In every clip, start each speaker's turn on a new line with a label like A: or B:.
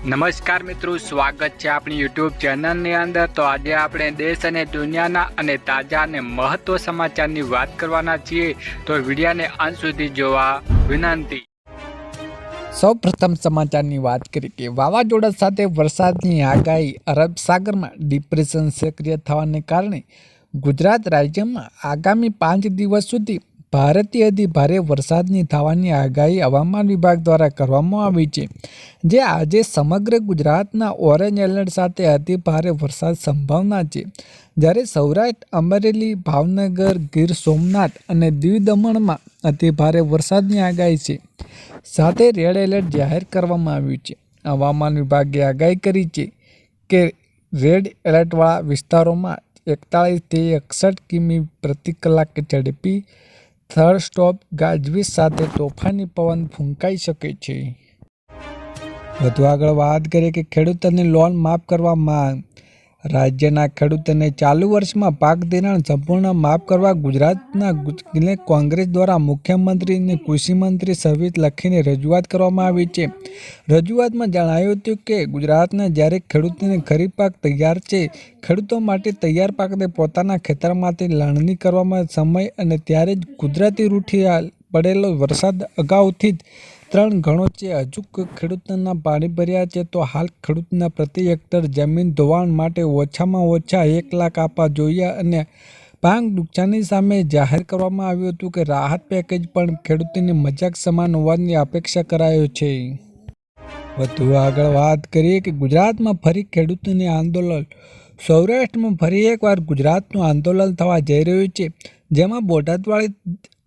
A: નમસ્કાર મિત્રો, સ્વાગત છે આપણી યુટ્યુબ ચેનલની અંદર। તો આજે આપણે દેશ અને દુનિયાના અને તાજા અને મહત્વ સમાચારની વાત કરવાના છીએ, તો વિડીયોને અંત સુધી જોવા વિનંતી।
B: સૌપ્રથમ સમાચારની વાત કરીએ કે વાવાઝોડા સાથે વરસાદની આગાહી। અરબ સાગરમાં ડિપ્રેશન સક્રિય થવાને કારણે ગુજરાત રાજ્યમાં આગામી 5 દિવસ સુધી ભારેથી અતિ ભારે વરસાદની થવાની આગાહી હવામાન વિભાગ દ્વારા કરવામાં આવી છે, જે આજે સમગ્ર ગુજરાતના ઓરેન્જ એલર્ટ સાથે અતિ ભારે વરસાદ સંભાવના છે। જ્યારે સૌરાષ્ટ્ર, અમરેલી, ભાવનગર, ગીર સોમનાથ અને દીવ દમણમાં અતિ ભારે વરસાદની આગાહી છે, સાથે રેડ એલર્ટ જાહેર કરવામાં આવ્યું છે। હવામાન વિભાગે આગાહી કરી છે કે રેડ એલર્ટવાળા વિસ્તારોમાં 41 થી 61 કિમી પ્રતિ કલાકે ઝડપી થંડરસ્ટોર્મ ગાજવીજ સાથે તોફાની પવન ફૂંકાઈ શકે છે। વધુ આગળ વાત કરીએ કે ખેડૂતોને લોન માફ કરવા માંગ। રાજ્યના ખેડૂતોને ચાલુ વર્ષમાં પાક ધિરાણ સંપૂર્ણ માફ કરવા ગુજરાતના કોંગ્રેસ દ્વારા મુખ્યમંત્રી અને કૃષિમંત્રી સહિત લખીને રજૂઆત કરવામાં આવી છે। રજૂઆતમાં જણાવ્યું હતું કે ગુજરાતના જ્યારે ખેડૂતોને ખરીફ પાક તૈયાર છે, ખેડૂતો માટે તૈયાર પાકને પોતાના ખેતરમાંથી લણણી કરવામાં સમય અને ત્યારે જ કુદરતી રૂઠી પડેલો વરસાદ અગાઉથી જ 3 ગણો છે। હજુ ખેડૂતોના પાણી ભર્યા છે, તો હાલ ખેડૂતના પ્રતિ હેક્ટર જમીન ધોવાણ માટે ઓછામાં ઓછા 1 લાખ આપવા જોઈએ અને પાક નુકસાની સામે જાહેર કરવામાં આવ્યું હતું કે રાહત પેકેજ પણ ખેડૂતોની મજાક સમાન હોવાની અપેક્ષા કરાયો છે। વધુ આગળ વાત કરીએ કે ગુજરાતમાં ફરી ખેડૂતોની આંદોલન। સૌરાષ્ટ્રમાં ફરી એકવાર ગુજરાતનું આંદોલન થવા જઈ રહ્યું છે, જેમાં બોટાદવાળી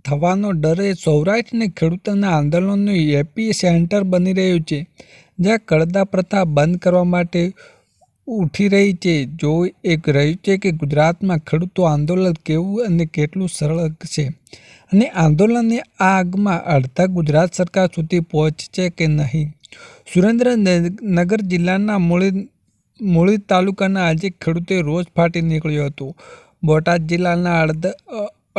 B: થવાનો ડર સૌરાષ્ટ્રની ખેડૂતોના આંદોલનનું એપી સેન્ટર બની રહ્યું છે, જ્યાં કડદા પ્રથા બંધ કરવા માટે ઉઠી રહી છે। જોવું એક રહ્યું છે કે ગુજરાતમાં ખેડૂતો આંદોલન કેવું અને કેટલું સરળ છે અને આંદોલનની આગમાં અડધા ગુજરાત સરકાર સુધી પહોંચશે કે નહીં। સુરેન્દ્રનગર જિલ્લાના મૂળી તાલુકાના આજે ખેડૂતોએ રોષ ફાટી નીકળ્યો હતો। બોટાદ જિલ્લાના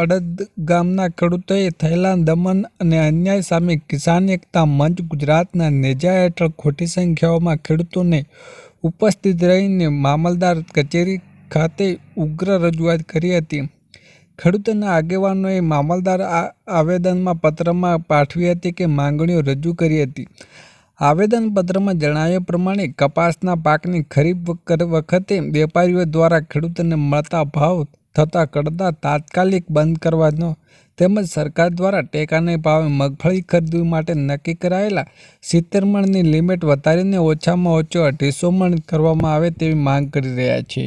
B: અડદ ગામના ખેડૂતોએ થયેલા દમન અને અન્યાય સામે કિસાન એકતા મંચ ગુજરાતના નેજા હેઠળ ખોટી સંખ્યાઓમાં ખેડૂતોને ઉપસ્થિત રહીને મામલતદાર કચેરી ખાતે ઉગ્ર રજૂઆત કરી હતી। ખેડૂતોના આગેવાનોએ મામલતદાર આવેદનમાં પત્રમાં પાઠવી હતી કે માંગણીઓ રજૂ કરી હતી। આવેદનપત્રમાં જણાવ્યા પ્રમાણે કપાસના પાકની ખરીફ વખતે વેપારીઓ દ્વારા ખેડૂતોને મળતા ભાવ થતા કડદા તાત્કાલિક બંધ કરવાનો તેમજ સરકાર દ્વારા ટેકાના ભાવે મગફળી ખરીદવા માટે નક્કી કરાયેલા 70 મણની લિમિટ વધારીને ઓછામાં ઓછો 250 મણ કરવામાં આવે તેવી માંગ કરી રહ્યા છે।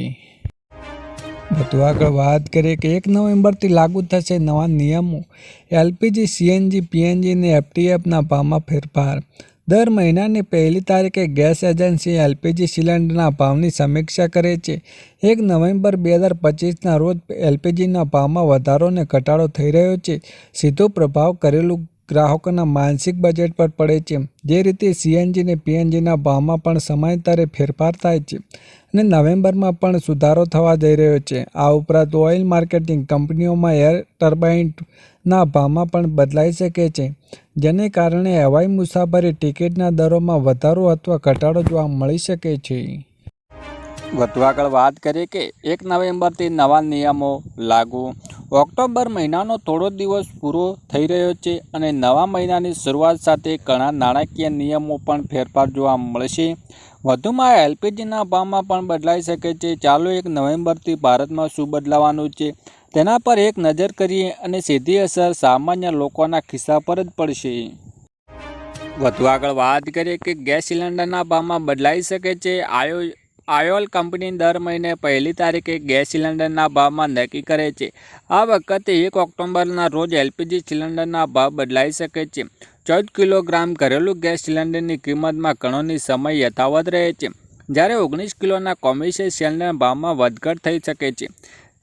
B: વધુ આગળ વાત કરીએ કે 1 નવેમ્બરથી લાગુ થશે નવા નિયમો। એલપીજી, સીએનજી, પીએનજી અને એફટીએફના ભાવમાં ફેરફાર। દર મહિનાની 1લી તારીખે ગેસ એજન્સી એલપીજી સિલિન્ડરના ભાવની સમીક્ષા કરે છે। 1 નવેમ્બર 2025ના રોજ એલપીજીના ભાવમાં વધારો અને ઘટાડો થઈ રહ્યો છે। સીધો પ્રભાવ ઘરેલું ગ્રાહકોના માસિક બજેટ પર પડે છે। જે રીતે સીએનજી અને પીએનજીના ભાવમાં પણ સમયાંતરે ફેરફાર થાય છે અને નવેમ્બરમાં પણ સુધારો થવા જઈ રહ્યો છે। આ ઉપરાંત ઓઇલ માર્કેટિંગ કંપનીઓમાં એર ટર્બાઇનના ભાવમાં પણ બદલાઈ શકે છે, જેને કારણે હવાઈ મુસાફરી ટિકિટના દરોમાં વધારો અથવા ઘટાડો જોવા મળી શકે છે।
A: વધુ આગળ વાત કરીએ કે 1 નવેમ્બરથી નવા નિયમો લાગુ। ઓક્ટોબર મહિનાનો થોડો દિવસ પૂરો થઈ રહ્યો છે અને નવા મહિનાની શરૂઆત સાથે ઘણા નાણાકીય નિયમો પણ ફેરફાર જોવા મળશે। વધુમાં એલપીજીના ભાવમાં પણ બદલાઈ શકે છે। ચાલો 1 નવેમ્બરથી ભારતમાં શું બદલાવાનું છે તેના પર એક નજર કરીએ અને સીધી અસર સામાન્ય લોકોના ખિસ્સા પર જ પડશે। વધુ આગળ વાત કરીએ કે ગેસ સિલિન્ડરના ભાવમાં બદલાઈ શકે છે। ઓઇલ કંપની દર મહિને 1લી તારીખે ગેસ સિલિન્ડરના ભાવમાં નક્કી કરે છે। આ વખતે 1 ઓક્ટોબરના રોજ એલપીજી સિલિન્ડરના ભાવ બદલાઈ શકે છે। 14 કિલોગ્રામ ઘરેલું ગેસ સિલિન્ડરની કિંમતમાં ઘણોની સમય યથાવત રહે છે, જ્યારે 19 કિલોના કોમર્શિયલ સિલિન્ડરના ભાવમાં વધઘટ થઈ શકે છે।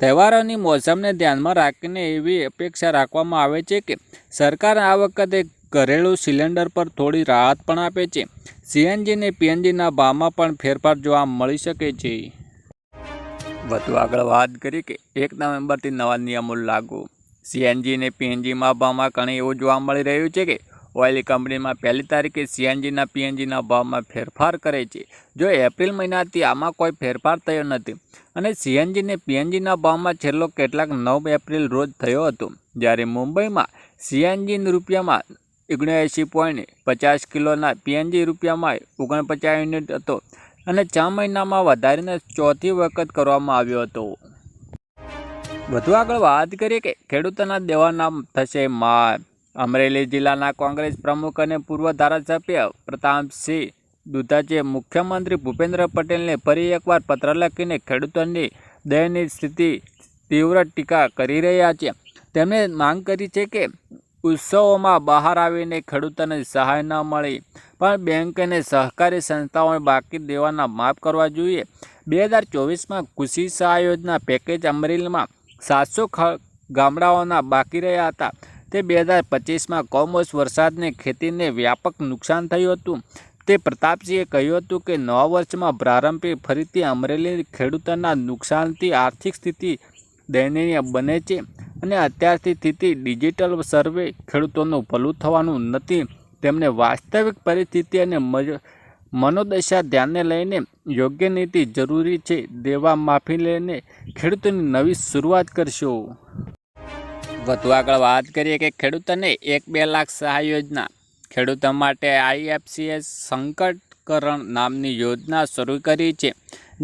A: તહેવારોની મોસમને ધ્યાનમાં રાખીને એવી અપેક્ષા રાખવામાં આવે છે કે સરકાર આ વખતે ઘરેલું સિલિન્ડર પર થોડી રાહત પણ આપે છે। સીએનજી અને પીએનજીના ભાવમાં પણ ફેરફાર જોવા મળી શકે છે। વધુ આગળ વાત કરીએ કે 1 નવેમ્બરથી નવા નિયમો લાગુ। સીએનજી અને પીએનજીમાં ભાવમાં ઘણી એવું જોવા મળી રહ્યું છે કે ઓઇલ કંપનીમાં 1લી તારીખે સીએનજીના પીએનજીના ભાવમાં ફેરફાર કરે છે. જો એપ્રિલ મહિનાથી આમાં કોઈ ફેરફાર થયો નથી અને સીએનજી ને પીએનજીના ભાવમાં છેલ્લો કેટલાક 9 એપ્રિલ રોજ થયો હતો, જ્યારે મુંબઈમાં સીએનજી રૂપિયામાં 79.50 કિલોના પીએનજી રૂપિયામાં 49 યુનિટ હતો અને 6 મહિનામાં વધારીને ચોથી વખત કરવામાં આવ્યો હતો. વધુ આગળ વાત કરીએ કે ખેડૂતોના દેવાના થશે માફ. અમરેલી જિલ્લાના કોંગ્રેસ પ્રમુખ અને પૂર્વ ધારાસભ્ય પ્રતાપસિંહ દુધાચે મુખ્યમંત્રી ભૂપેન્દ્ર પટેલને ફરી એકવાર પત્ર લખીને ખેડૂતોની દયનીય સ્થિતિ તીવ્ર ટીકા કરી રહ્યા છે. તેમણે માંગ કરી છે કે ઉત્સવોમાં બહાર આવીને ખેડૂતોને સહાય ન મળી પણ બેંક અને સહકારી સંસ્થાઓએ બાકી દેવાના માફ કરવા જોઈએ. 2024માં કૃષિ સહાય યોજના પેકેજ અમરેલીમાં 700 ગામડાઓના બાકી રહ્યા હતા. તે 2025માં કમોસમી વરસાદને ખેતીને વ્યાપક નુકસાન થયું હતું. તે પ્રતાપસિંહે કહ્યું હતું કે નવા વર્ષમાં પ્રારંભે ફરીથી અમરેલી ખેડૂતોના નુકસાનથી આર્થિક સ્થિતિ દયનીય બને છે અને અત્યારથી સ્થિતિ ડિજિટલ સર્વે ખેડૂતોનું ભલું થવાનું નથી. તેમને વાસ્તવિક પરિસ્થિતિ અને મનોદશા ધ્યાને લઈને યોગ્ય નીતિ જરૂરી છે. દેવા માફી લઈને ખેડૂતોની નવી શરૂઆત કરશો. વધુ આગળ વાત કરીએ કે ખેડૂતોને 1-2 લાખ સહાય યોજના. ખેડૂતો માટે આઈએફસીએસ સંકટકરણ નામની યોજના શરૂ કરી છે,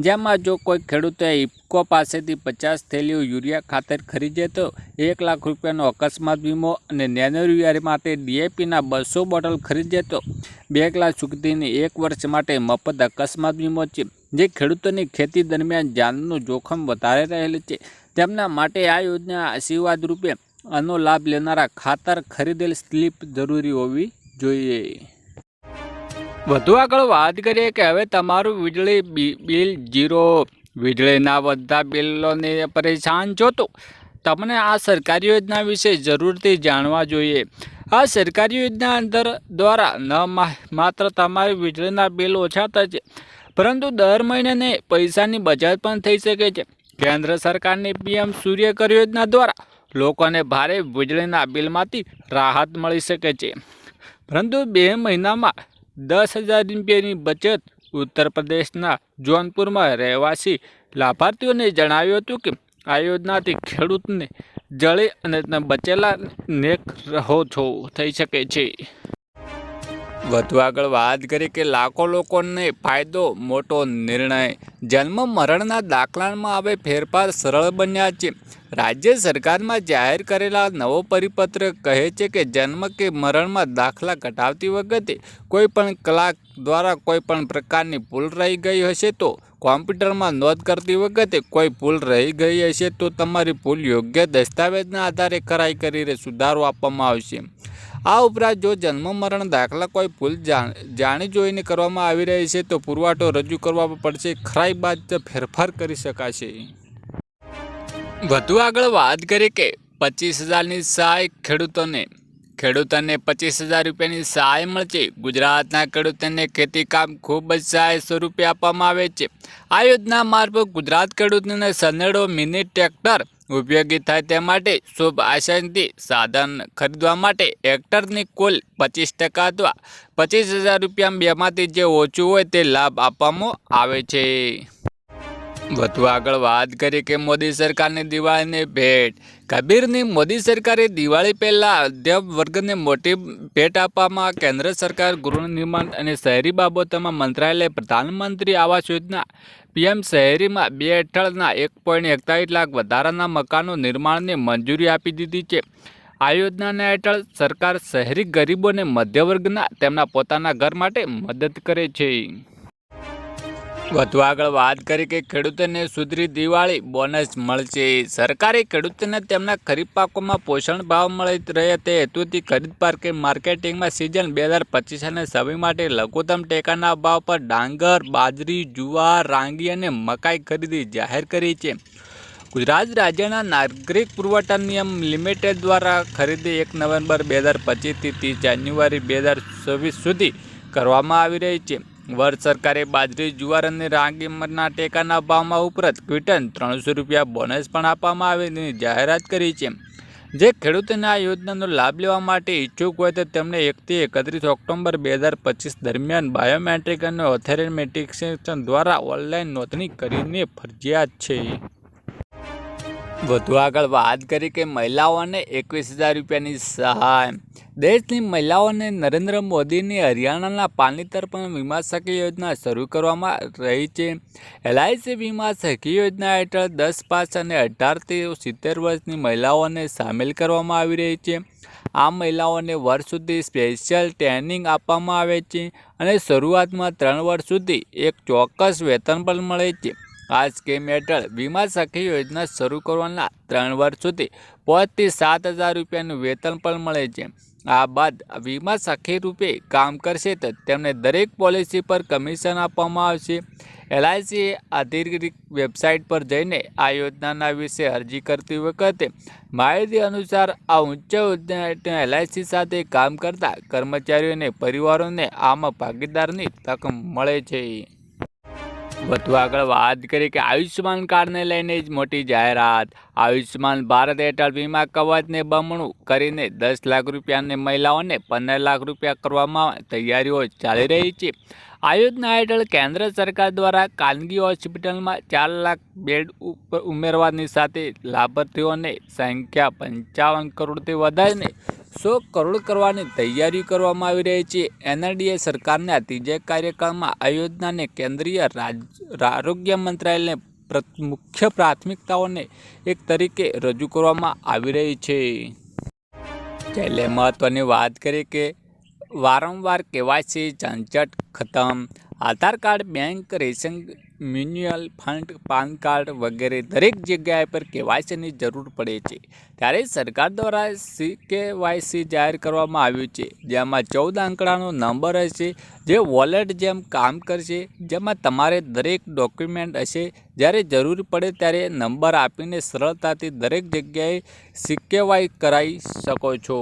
A: જેમાં જો કોઈ ખેડૂતોએ ઇફકો પાસેથી 50 થેલીઓ યુરિયા ખાતર ખરીદે તો 1 લાખ રૂપિયાનો અકસ્માત વીમો અને નેનો યુરિયા માટે ડીએપીના 200 બોટલ ખરીદે તો 2 લાખ સુધીની 1 વર્ષ માટે મફત અકસ્માત વીમો છે. જે ખેડૂતોની ખેતી દરમિયાન જાનનું જોખમ વધારે રહેલું છે તેમના માટે આ યોજના આશીર્વાદ રૂપે આનો લાભ લેનારા ખાતર ખરીદેલ સ્લીપ જરૂરી હોવી જોઈએ. વધુ આગળ વાત કરીએ કે હવે તમારું વીજળી બિલ ઝીરો. વીજળીના બધા બિલોને પરેશાન છો તો તમને આ સરકારી યોજના વિશે જરૂરથી જાણવા જોઈએ. આ સરકારી યોજના અંદર દ્વારા ન માત્ર તમારી વીજળીના બિલ ઓછા થશે, પરંતુ દર મહિને પૈસાની બચત પણ થઈ શકે છે. કેન્દ્ર સરકારની પીએમ સૂર્યઘર યોજના દ્વારા લોકોને ભારે વીજળીના બિલમાંથી રાહત મળી શકે છે, પરંતુ 2 મહિનામાં 10,000 રૂપિયાની બચત. ઉત્તર પ્રદેશના જૌનપુરમાં રહેવાસી લાભાર્થીઓને જણાવ્યું હતું કે આ યોજનાથી ખેડૂતને જળી અને બચેલા નેક રહો છો થઈ શકે છે. વધુ આગળ વાત કરીએ કે લાખો લોકોને ફાયદો, મોટો નિર્ણય. જન્મ મરણના દાખલામાં હવે ફેરફાર સરળ બન્યા છે. રાજ્ય સરકારમાં જાહેર કરેલા નવો પરિપત્ર કહે છે કે જન્મ કે મરણમાં દાખલા કઢાવતી વખતે કોઈ પણ કલાક દ્વારા કોઈ પણ પ્રકારની ભૂલ રહી ગઈ હશે તો કોમ્પ્યુટરમાં નોંધ કરતી વખતે કોઈ ભૂલ રહી ગઈ હશે તો તમારી ભૂલ યોગ્ય દસ્તાવેજના આધારે ખરાઈ કરીને સુધારો આપવામાં આવશે. આ ઉપરાંત જો જન્મ મરણ દાખલા કોઈ ભૂલ જાણી જોઈને કરવામાં આવી રહી છે તો પુરવઠો રજૂ કરવા પડશે. ખરાઈ બાદ ફેરફાર કરી શકાશે. વધુ આગળ વાત કરીએ કે 25,000ની સહાય ખેડૂતોને. ખેડૂતોને 25,000 રૂપિયાની સહાય મળશે. ગુજરાતના ખેડૂતોને ખેતીકામ ખૂબ જ સહાય સ્વરૂપે આપવામાં આવે છે. આ યોજના મારફત ગુજરાત ખેડૂતોને સનેડો મિની ટ્રેક્ટર ઉપયોગી થાય તે માટે શુભ આશયથી સાધન ખરીદવા માટે હેક્ટરની કુલ 25% અથવા 25,000 રૂપિયા બેમાંથી જે ઓછું હોય તે લાભ આપવામાં આવે છે. વધુ આગળ વાત કરીએ કે મોદી સરકારની દિવાળીની ભેટ. કબીરની મોદી સરકારે દિવાળી પહેલાં મધ્યમ વર્ગને મોટી ભેટ આપવામાં કેન્દ્ર સરકાર ગૃહ નિર્માણ અને શહેરી બાબતોમાં મંત્રાલય પ્રધાનમંત્રી આવાસ યોજના પીએમ શહેરીમાં 2 હેઠળના 1.41 લાખ વધારાના મકાનો નિર્માણને મંજૂરી આપી દીધી છે. આ યોજનાના હેઠળ સરકાર શહેરી ગરીબોને મધ્યવર્ગના તેમના પોતાના ઘર માટે મદદ કરે છે. વધુ આગળ વાત કરી કે ખેડૂતોને સુધરી દિવાળી બોનસ મળશે. સરકારે ખેડૂતોને તેમના ખરીફ પાકોમાં પોષણ ભાવ મળી રહે તે હેતુથી ખરીદ માર્કેટિંગમાં સિઝન 2025 અને 26 માટે લઘુત્તમ ટેકાના ભાવ પર ડાંગર, બાજરી, જુવાર, રાંગી અને મકાઈ ખરીદી જાહેર કરી છે. ગુજરાત રાજ્યના નાગરિક પુરવઠા નિગમ લિમિટેડ દ્વારા ખરીદી 1 નવેમ્બર 2025થી 30 જાન્યુઆરી 2024 સુધી કરવામાં આવી રહી છે. વર્ષ સરકારે બાજરી, જુવાર અને રાગીના ટેકાના ભાવમાં ઉપરાંત ક્વિન્ટલ 300 રૂપિયા બોનસ પણ આપવામાં આવેની જાહેરાત કરી છે. જે ખેડૂતોને આ યોજનાનો લાભ લેવા માટે ઈચ્છુક હોય તો તેમને 1 થી 31 ઓક્ટોબર 2025 દરમિયાન બાયોમેટ્રિક અને ઓથેન્ટિકેશન દ્વારા ઓનલાઈન નોંધણી કરીને ફરજિયાત છે. વધુ આગળ વાત કરી કે મહિલાઓને 21,000 રૂપિયાની સહાય. દેશની મહિલાઓને નરેન્દ્ર મોદીની હરિયાણાના પાણીતર પણ વીમા સખી યોજના શરૂ કરવામાં રહી છે. LIC વીમા સખી યોજના હેઠળ 10 પાસ અને 18 થી 70 વર્ષની મહિલાઓને સામેલ કરવામાં આવી રહી છે. આ મહિલાઓને વર્ષ સુધી સ્પેશિયલ ટ્રેનિંગ આપવામાં આવે છે અને શરૂઆતમાં 3 વર્ષ સુધી એક ચોક્કસ વેતન પણ મળે છે. આ સ્કીમ હેઠળ વીમા સખી યોજના શરૂ કરવાના 3 વર્ષ સુધી 5 થી 7,000 રૂપિયાનું વેતન પણ મળે છે. આ બાદ વીમા સખી રૂપે કામ કરશે તો તેમને દરેક પોલિસી પર કમિશન આપવામાં આવશે. LIC અધિકૃત વેબસાઇટ પર જઈને આ યોજનાના વિશે અરજી કરતી વખતે માહિતી અનુસાર આ ઉચ્ચ યોજના LIC સાથે કામ કરતા કર્મચારીઓને પરિવારોને આમાં ભાગીદારની તક મળે છે. વધુ આગળ વાત કરીએ કે આયુષ્યમાન કાર્ડને લઈને જ મોટી જાહેરાત. આયુષ્યમાન ભારત હેઠળ વીમા કવચને બમણું કરીને 10 લાખ રૂપિયાને મહિલાઓને 15 લાખ રૂપિયા કરવામાં તૈયારીઓ ચાલી રહી છે. આ યોજના હેઠળ કેન્દ્ર સરકાર દ્વારા ખાનગી હોસ્પિટલમાં 4 લાખ બેડ ઉમેરવાની સાથે લાભાર્થીઓની સંખ્યા 55 કરોડથી વધારીને 100 કરોડ કરવાની તૈયારી કરવામાં આવી રહી છે. NDA સરકારના ત્રીજા કાર્યકાળમાં આ યોજનાને કેન્દ્રીય આરોગ્ય મંત્રાલયને મુખ્ય પ્રાથમિકતાઓને એક તરીકે રજૂ કરવામાં આવી રહી છે. છેલ્લે મહત્વની વાત કરીએ કે વારંવાર KYC ઝંઝટ ખતમ. Aadhaar card, bank, ration, mutual fund, PAN card વગેરે દરેક જગ્યાએ પર KYCની જરૂર પડે છે. ત્યારે સરકાર દ્વારા CKYC જાહેર કરવામાં આવ્યું છે, જેમાં 14 અંકડાનો નંબર હશે જે વોલેટ જેમ કામ કરશે, જેમાં તમારે દરેક ડોક્યુમેન્ટ હશે. જ્યારે જરૂર પડે ત્યારે નંબર આપીને સરળતાથી દરેક જગ્યાએ CKYC કરાવી શકો છો.